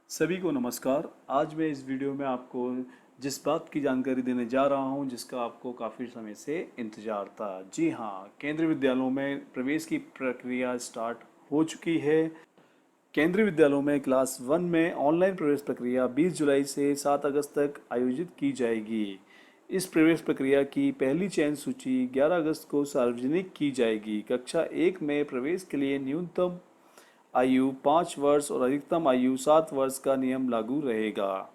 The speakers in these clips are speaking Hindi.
सभी को नमस्कार। आज मैं इस वीडियो में आपको जिस बात की जानकारी देने जा रहा हूं जिसका आपको काफ़ी समय से इंतज़ार था। जी हाँ, केंद्रीय विद्यालयों में प्रवेश की प्रक्रिया स्टार्ट हो चुकी है। केंद्रीय विद्यालयों में क्लास 1 में ऑनलाइन प्रवेश प्रक्रिया 20 जुलाई से 7 अगस्त तक आयोजित की जाएगी। इस प्रवेश प्रक्रिया की पहली चयन सूची 11 अगस्त को सार्वजनिक की जाएगी। कक्षा 1 में प्रवेश के लिए न्यूनतम आयु 5 वर्ष और अधिकतम आयु 7 वर्ष का नियम लागू रहेगा।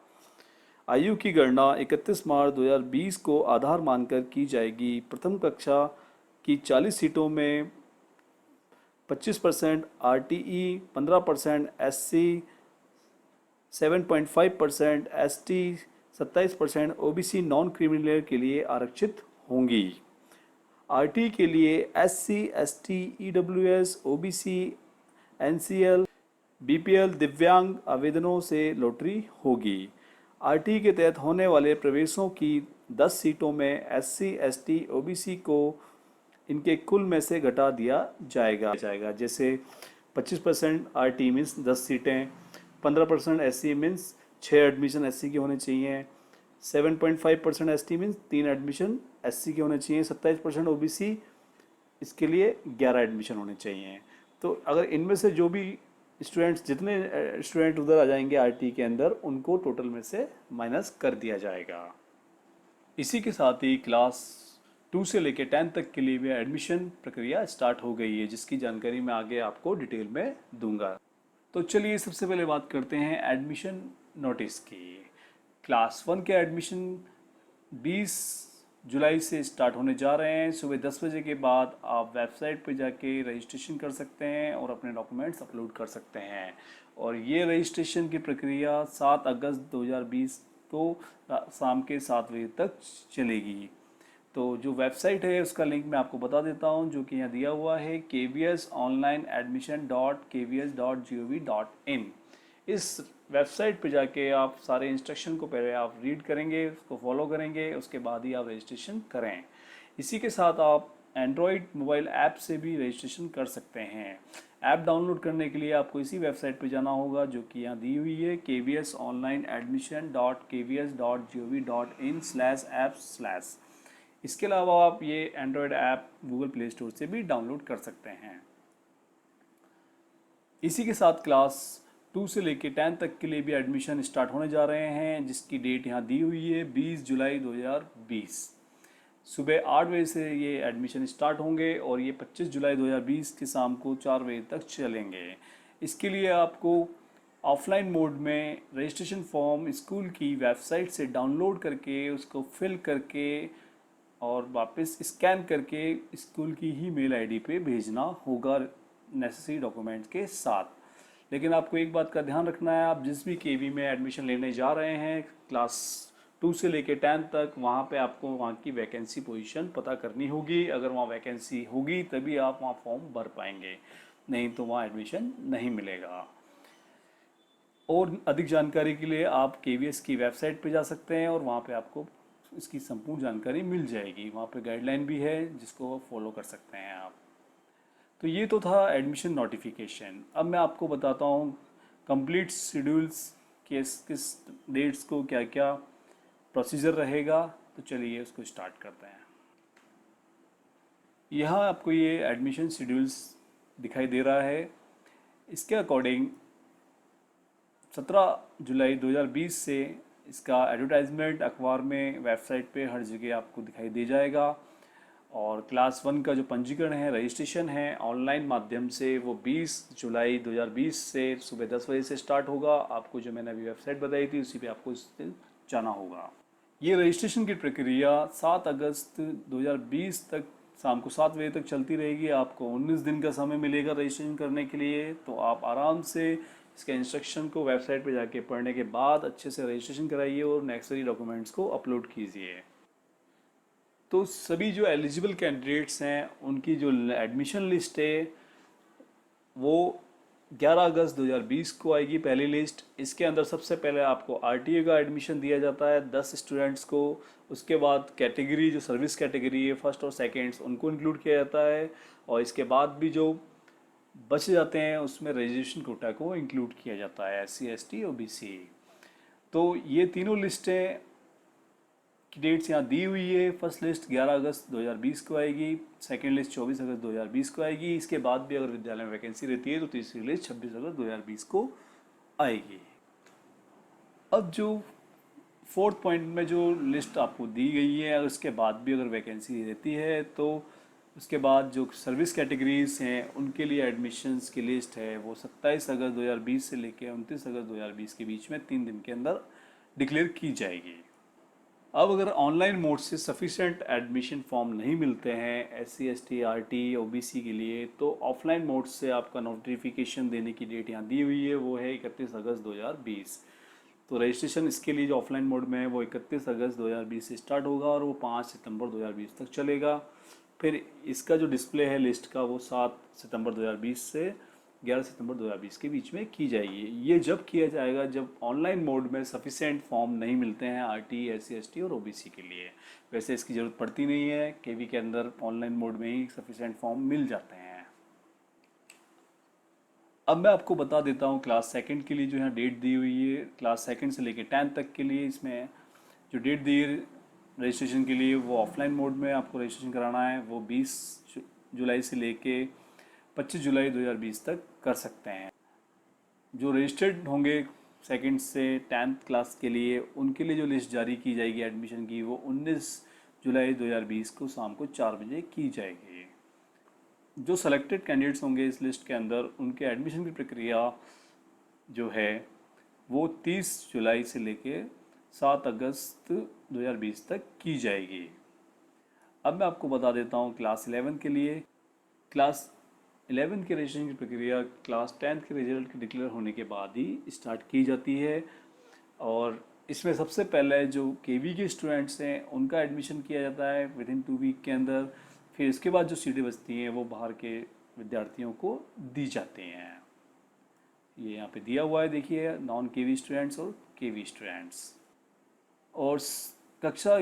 आयु की गणना 31 मार्च 2020 को आधार मानकर की जाएगी। प्रथम कक्षा की 40 सीटों में 25% RTE, 15% SC, 7.5% ST, 27% OBC non criminal के लिए आरक्षित होंगी। आरटी के लिए SC, ST, EWS, OBC, NCL, BPL दिव्यांग आवेदनों से लॉटरी होगी। आरटी के तहत होने वाले प्रवेशों की 10 सीटों में एससी, एसटी, ओबीसी को इनके कुल में से घटा दिया जाएगा। जैसे 25% आरटी मीन्स 10 सीटें, 15% एससी मीन्स 6 एडमिशन एससी के होने चाहिए, 7.5% एसटी मीन्स 3 एडमिशन एससी के होने चाहिए, 27% ओबीसी इसके लिए 11 एडमिशन होने चाहिए। तो अगर इनमें से जो भी स्टूडेंट्स जितने स्टूडेंट उधर आ जाएंगे आरटी के अंदर उनको टोटल में से माइनस कर दिया जाएगा। इसी के साथ ही क्लास 2 से लेकर 10 तक के लिए भी एडमिशन प्रक्रिया स्टार्ट हो गई है, जिसकी जानकारी मैं आगे आपको डिटेल में दूंगा। तो चलिए सबसे पहले बात करते हैं एडमिशन नोटिस की। क्लास 1 के एडमिशन 20 जुलाई से स्टार्ट होने जा रहे हैं। सुबह 10 बजे के बाद आप वेबसाइट पर जाके रजिस्ट्रेशन कर सकते हैं और अपने डॉक्यूमेंट्स अपलोड कर सकते हैं। और ये रजिस्ट्रेशन की प्रक्रिया 7 अगस्त 2020 को शाम के 7 बजे तक चलेगी। तो जो वेबसाइट है उसका लिंक मैं आपको बता देता हूँ, जो कि यहाँ दिया हुआ है kvsonlineadmission.kvs.gov.in। इस वेबसाइट पे जाके आप सारे इंस्ट्रक्शन को पहले आप रीड करेंगे, उसको फॉलो करेंगे, उसके बाद ही आप रजिस्ट्रेशन करें। इसी के साथ आप एंड्रॉयड मोबाइल ऐप से भी रजिस्ट्रेशन कर सकते हैं। ऐप डाउनलोड करने के लिए आपको इसी वेबसाइट पर जाना होगा, जो कि यहाँ दी हुई है kvsonlineadmission.kvs.gov.in/app/। इसके अलावा आप ये Android app Google play store से भी डाउनलोड कर सकते हैं। इसी के साथ क्लास 2 से लेकर 10 तक के लिए भी एडमिशन स्टार्ट होने जा रहे हैं, जिसकी डेट यहाँ दी हुई है 20 जुलाई 2020। सुबह 8 बजे से ये एडमिशन स्टार्ट होंगे और ये 25 जुलाई 2020 के शाम को 4 बजे तक चलेंगे। इसके लिए आपको ऑफलाइन मोड में रजिस्ट्रेशन फॉर्म स्कूल की वेबसाइट से डाउनलोड करके उसको फिल करके और वापस स्कैन करके स्कूल की ही मेल आईडी पे भेजना होगा नेसेसरी डॉक्यूमेंट्स के साथ। लेकिन आपको एक बात का ध्यान रखना है, आप जिस भी केवी में एडमिशन लेने जा रहे हैं क्लास 2 से लेकर 10 तक, वहाँ पे आपको वहाँ की वैकेंसी पोजीशन पता करनी होगी। अगर वहाँ वैकेंसी होगी तभी आप वहाँ फॉर्म भर पाएंगे, नहीं तो वहाँ एडमिशन नहीं मिलेगा। और अधिक जानकारी के लिए आप केवीएस की वेबसाइट पे जा सकते हैं और वहाँ पे आपको इसकी संपूर्ण जानकारी मिल जाएगी। वहाँ पे गाइडलाइन भी है जिसको फॉलो कर सकते हैं आप। तो ये तो था एडमिशन नोटिफिकेशन। अब मैं आपको बताता हूँ कंप्लीट शेड्यूल्स, किस किस डेट्स को क्या क्या प्रोसीजर रहेगा। तो चलिए उसको स्टार्ट करते हैं। यहाँ आपको ये एडमिशन शेड्यूल्स दिखाई दे रहा है। इसके अकॉर्डिंग 17 जुलाई 2020 से इसका एडवर्टाइजमेंट अखबार में, वेबसाइट पे, हर जगह आपको दिखाई दे जाएगा। और क्लास 1 का जो पंजीकरण है, रजिस्ट्रेशन है ऑनलाइन माध्यम से, वो 20 जुलाई 2020 से सुबह 10 बजे से स्टार्ट होगा। आपको जो मैंने अभी वेबसाइट बताई थी उसी पे आपको इस दिन जाना होगा। ये रजिस्ट्रेशन की प्रक्रिया 7 अगस्त 2020 तक शाम को 7 बजे तक चलती रहेगी। आपको 19 दिन का समय मिलेगा रजिस्ट्रेशन करने के लिए। तो आप आराम से इसके इंस्ट्रक्शन को वेबसाइट पे जाके पढ़ने के बाद अच्छे से रजिस्ट्रेशन कराइए और नेसेसरी डॉक्यूमेंट्स को अपलोड कीजिए। तो सभी जो एलिजिबल कैंडिडेट्स हैं उनकी जो एडमिशन लिस्ट है वो 11 अगस्त 2020 को आएगी पहली लिस्ट। इसके अंदर सबसे पहले आपको आरटीए का एडमिशन दिया जाता है 10 स्टूडेंट्स को। उसके बाद कैटेगरी, जो सर्विस कैटेगरी है फर्स्ट और सेकेंड्स, उनको इंक्लूड किया जाता है। और इसके बाद भी जो बच जाते हैं उसमें रजिस्ट्रेशन कोटा को इंक्लूड किया जाता है, SC ST OBC। तो ये तीनों लिस्टें की डेट्स यहाँ दी हुई है। फर्स्ट लिस्ट 11 अगस्त 2020 को आएगी, सेकंड लिस्ट 24 अगस्त 2020 को आएगी। इसके बाद भी अगर विद्यालय में वैकेंसी रहती है तो तीसरी लिस्ट 26 अगस्त 2020 को आएगी। अब जो फोर्थ पॉइंट में जो लिस्ट आपको दी गई है, अगर उसके बाद भी अगर वैकेंसी रहती है तो उसके बाद जो सर्विस कैटेगरीज हैं उनके लिए एडमिशन्स की लिस्ट है वो 27 अगस्त 2020 से लेकर 29 अगस्त 2020 के बीच में 3 दिन के अंदर डिक्लेयर की जाएगी। अब अगर ऑनलाइन मोड से सफिशेंट एडमिशन फॉर्म नहीं मिलते हैं SC ST RT OBC के लिए, तो ऑफलाइन मोड से आपका नोटिफिकेशन देने की डेट यहाँ दी हुई है वो है 31 अगस्त 2020। तो रजिस्ट्रेशन इसके लिए जो ऑफलाइन मोड में है वो 31 अगस्त 2020 से स्टार्ट होगा और वो 5 सितंबर 2020 तक चलेगा। फिर इसका जो डिस्प्ले है लिस्ट का वो 7 सितंबर 2020 से 11 सितंबर 2020 के बीच में की जाएगी। ये जब किया जाएगा जब ऑनलाइन मोड में सफिशेंट फॉर्म नहीं मिलते हैं RT SC ST और OBC के लिए। वैसे इसकी ज़रूरत पड़ती नहीं है, KV के अंदर ऑनलाइन मोड में ही सफिशेंट फॉर्म मिल जाते हैं। अब मैं आपको बता देता हूँ क्लास सेकंड के लिए जो यहाँ डेट दी हुई है, क्लास सेकंड से लेकर 10th तक के लिए इसमें जो डेट दी है रजिस्ट्रेशन के लिए वो ऑफलाइन मोड में आपको रजिस्ट्रेशन कराना है, वो 20 जुलाई से लेके 25 जुलाई 2020 तक कर सकते हैं। जो रजिस्टर्ड होंगे सेकंड से 10th क्लास के लिए उनके लिए जो लिस्ट जारी की जाएगी एडमिशन की वो 19 जुलाई 2020 को शाम को 4 बजे की जाएगी। जो सेलेक्टेड कैंडिडेट्स होंगे इस लिस्ट के अंदर उनके एडमिशन की प्रक्रिया जो है वो 30 जुलाई से लेके 7 अगस्त 2020 तक की जाएगी। अब मैं आपको बता देता हूँ क्लास 11 के लिए। क्लास 11 के रजिस्ट्रेशन की प्रक्रिया क्लास 10th के रिजल्ट के डिक्लेयर होने के बाद ही स्टार्ट की जाती है और इसमें सबसे पहले जो KV के स्टूडेंट्स हैं उनका एडमिशन किया जाता है विदिन 2 वीक के अंदर। फिर इसके बाद जो सीटें बचती हैं वो बाहर के विद्यार्थियों को दी जाती हैं। ये यहाँ पे दिया हुआ है, देखिए, नॉन KV स्टूडेंट्स और KV स्टूडेंट्स। और कक्षा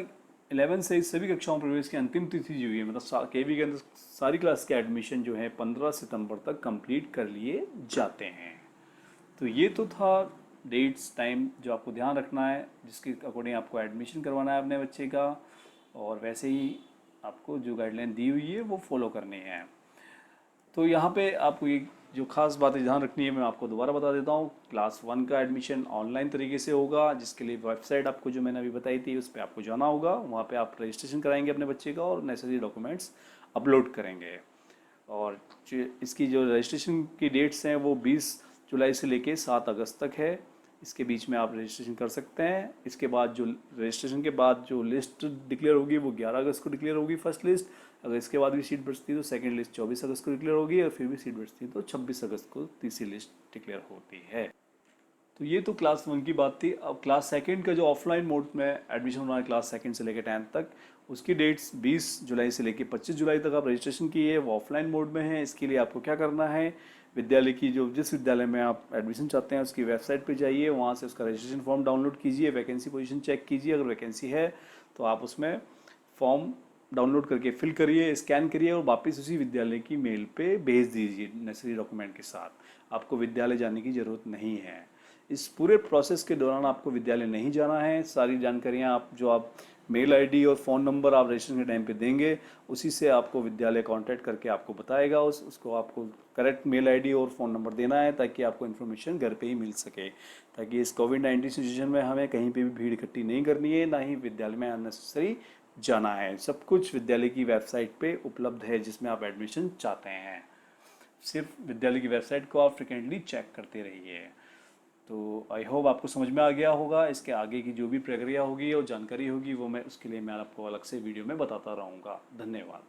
11 से सभी कक्षाओं में प्रवेश की अंतिम तिथि जो है मतलब KV के अंदर सारी क्लास के एडमिशन जो है 15 सितंबर तक कंप्लीट कर लिए जाते हैं। तो ये तो था डेट्स टाइम जो आपको ध्यान रखना है, जिसके अकॉर्डिंग आपको एडमिशन करवाना है अपने बच्चे का, और वैसे ही आपको जो गाइडलाइन दी हुई है वो फॉलो करनी है। तो यहाँ पे आपको एक जो खास बातें ध्यान रखनी है मैं आपको दोबारा बता देता हूँ। क्लास 1 का एडमिशन ऑनलाइन तरीके से होगा, जिसके लिए वेबसाइट आपको जो मैंने अभी बताई थी उस पर आपको जाना होगा। वहाँ पे आप रजिस्ट्रेशन कराएंगे अपने बच्चे का और नेसेसरी डॉक्यूमेंट्स अपलोड करेंगे। और इसकी जो रजिस्ट्रेशन की डेट्स हैं वो 20 जुलाई से लेके 7 अगस्त तक है। इसके बीच में आप रजिस्ट्रेशन कर सकते हैं। इसके बाद जो रजिस्ट्रेशन के बाद जो लिस्ट डिक्लेयर होगी वो 11 अगस्त को डिक्लेयर होगी फर्स्ट लिस्ट। अगर इसके बाद भी सीट बचती है तो सेकंड लिस्ट 24 अगस्त को डिक्लेयर होगी, और फिर भी सीट बचती है तो 26 अगस्त को तीसरी लिस्ट डिक्लेयर होती है। तो ये तो क्लास 1 की बात थी। अब क्लास सेकंड का जो ऑफलाइन मोड में एडमिशन होना है क्लास सेकंड से लेकर 10th तक, उसकी डेट्स 20 जुलाई से लेकर 25 जुलाई तक आप रजिस्ट्रेशन किए, वो ऑफलाइन मोड में है। इसके लिए आपको क्या करना है, विद्यालय की जो जिस विद्यालय में आप एडमिशन चाहते हैं उसकी वेबसाइट पे जाइए, वहाँ से उसका रजिस्ट्रेशन फॉर्म डाउनलोड कीजिए, वैकेंसी पोजीशन चेक कीजिए, अगर वैकेंसी है तो आप उसमें फॉर्म डाउनलोड करके फिल करिए, स्कैन करिए और वापस उसी विद्यालय की मेल पे भेज दीजिए नेसेसरी डॉक्यूमेंट के साथ। आपको विद्यालय जाने की ज़रूरत नहीं है। इस पूरे प्रोसेस के दौरान आपको विद्यालय नहीं जाना है। सारी जानकारियाँ आप मेल आईडी और फ़ोन नंबर आप रजिस्ट्रेशन के टाइम पे देंगे, उसी से आपको विद्यालय कांटेक्ट करके आपको बताएगा। उसको आपको करेक्ट मेल आईडी और फ़ोन नंबर देना है ताकि आपको इन्फॉर्मेशन घर पे ही मिल सके, ताकि इस कोविड-19 सिचुएशन में हमें कहीं पे भी भीड़ इकट्ठी नहीं करनी है, ना ही विद्यालय में अननेसेसरी जाना है। सब कुछ विद्यालय की वेबसाइट पे उपलब्ध है जिसमें आप एडमिशन चाहते हैं। सिर्फ विद्यालय की वेबसाइट को आप फ्रिक्वेंटली चेक करते रहिए। तो आई होप आपको समझ में आ गया होगा। इसके आगे की जो भी प्रक्रिया होगी और जानकारी होगी वो मैं उसके लिए मैं आपको अलग से वीडियो में बताता रहूँगा। धन्यवाद।